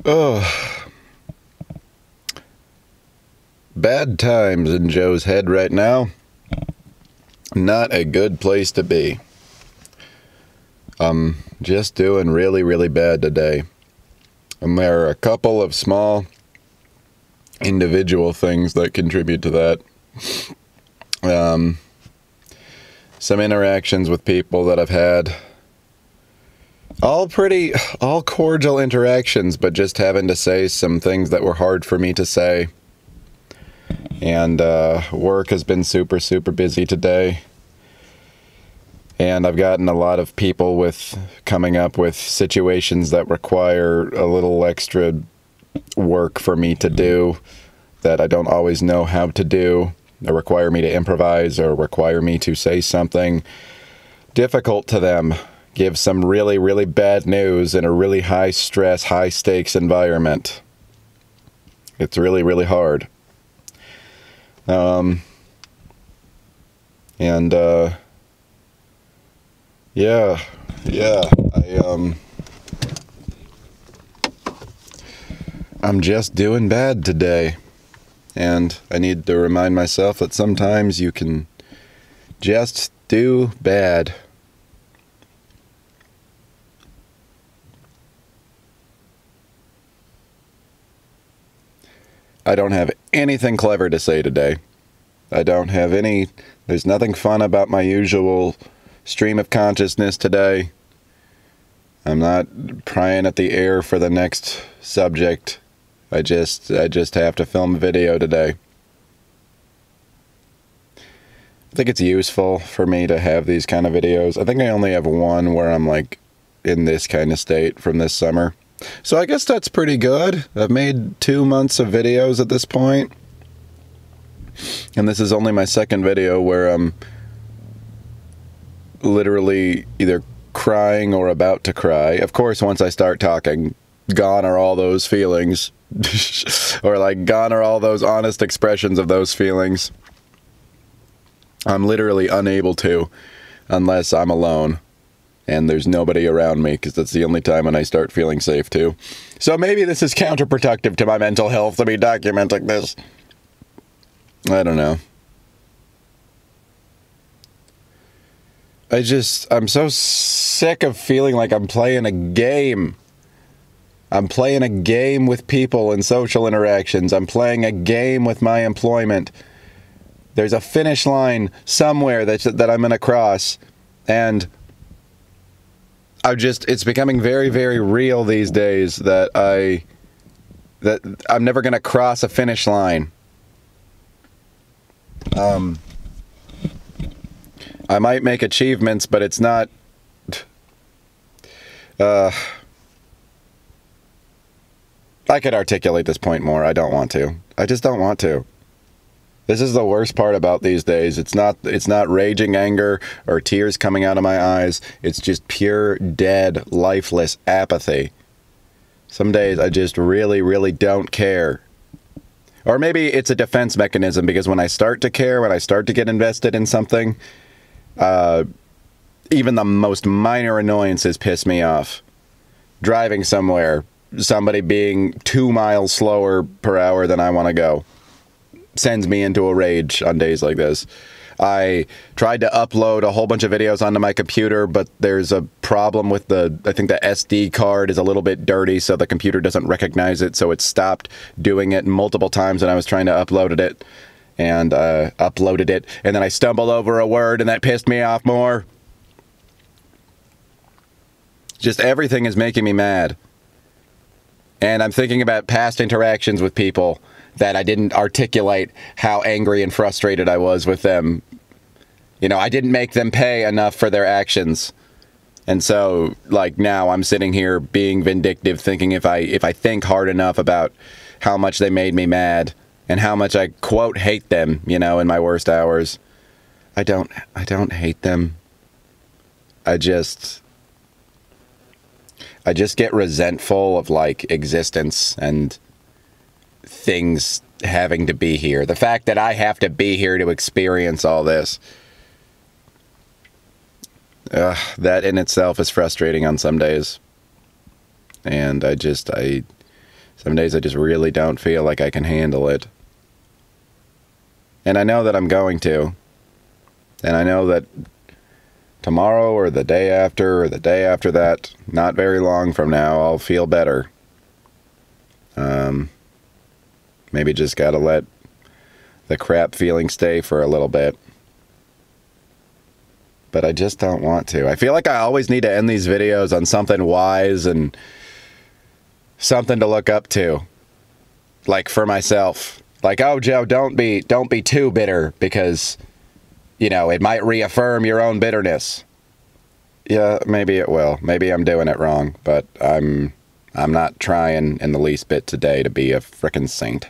Oh, bad times in Joe's head right now. Not a good place to be. I'm just doing really, really bad today. And there are a couple of small individual things that contribute to that. Some interactions with people that I've had. All cordial interactions, but just having to say some things that were hard for me to say. And work has been super, super busy today. And I've gotten a lot of people coming up with situations that require a little extra work for me to do that I don't always know how to do. They require me to improvise or require me to say something difficult to them. Give some really, really bad news in a really high stress, high stakes environment. It's really, really hard. I'm just doing bad today. And I need to remind myself that sometimes you can just do bad. I don't have anything clever to say today. There's nothing fun about my usual stream of consciousness today. I'm not prying at the air for the next subject. I just have to film a video today. I think it's useful for me to have these kind of videos. I think I only have one where I'm like in this kind of state from this summer. So I guess that's pretty good. I've made 2 months of videos at this point. And this is only my second video where I'm literally either crying or about to cry. Of course, once I start talking, gone are all those feelings. Or like gone are all those honest expressions of those feelings. I'm literally unable to unless I'm alone and there's nobody around me, because that's the only time when I start feeling safe too. So maybe this is counterproductive to my mental health to be documenting this. I don't know. I'm so sick of feeling like I'm playing a game. I'm playing a game with people in social interactions. I'm playing a game with my employment. There's a finish line somewhere that I'm going to cross. And it's becoming very, very real these days that I'm never going to cross a finish line. I might make achievements, but it's not... I could articulate this point more. I don't want to. I just don't want to. This is the worst part about these days. It's not raging anger or tears coming out of my eyes. It's just pure, dead, lifeless apathy. Some days I just really, really don't care. Or maybe it's a defense mechanism, because when I start to care, when I start to get invested in something, even the most minor annoyances piss me off. Driving somewhere, somebody being 2 miles slower per hour than I want to go sends me into a rage on days like this. I tried to upload a whole bunch of videos onto my computer, but there's a problem with I think the SD card is a little bit dirty, so the computer doesn't recognize it, so it stopped doing it multiple times when I was trying to upload it, and and then I stumbled over a word, and that pissed me off more. Just everything is making me mad. And I'm thinking about past interactions with people that I didn't articulate how angry and frustrated I was with them. You know, I didn't make them pay enough for their actions. And so, like, now I'm sitting here being vindictive, thinking if I think hard enough about how much they made me mad and how much I, quote, hate them, you know, in my worst hours. I don't hate them. I just get resentful of, like, existence and things having to be here. The fact that I have to be here to experience all this. That in itself is frustrating on some days. And I Some days I just really don't feel like I can handle it. And I know that I'm going to. And I know that tomorrow or the day after or the day after that, not very long from now, I'll feel better. Maybe just gotta let the crap feeling stay for a little bit. But I just don't want to. I feel like I always need to end these videos on something wise and something to look up to. Like for myself. Like, oh, Joe, don't be too bitter because, you know, it might reaffirm your own bitterness. Yeah, maybe it will. Maybe I'm doing it wrong, but I'm not trying in the least bit today to be a frickin' saint.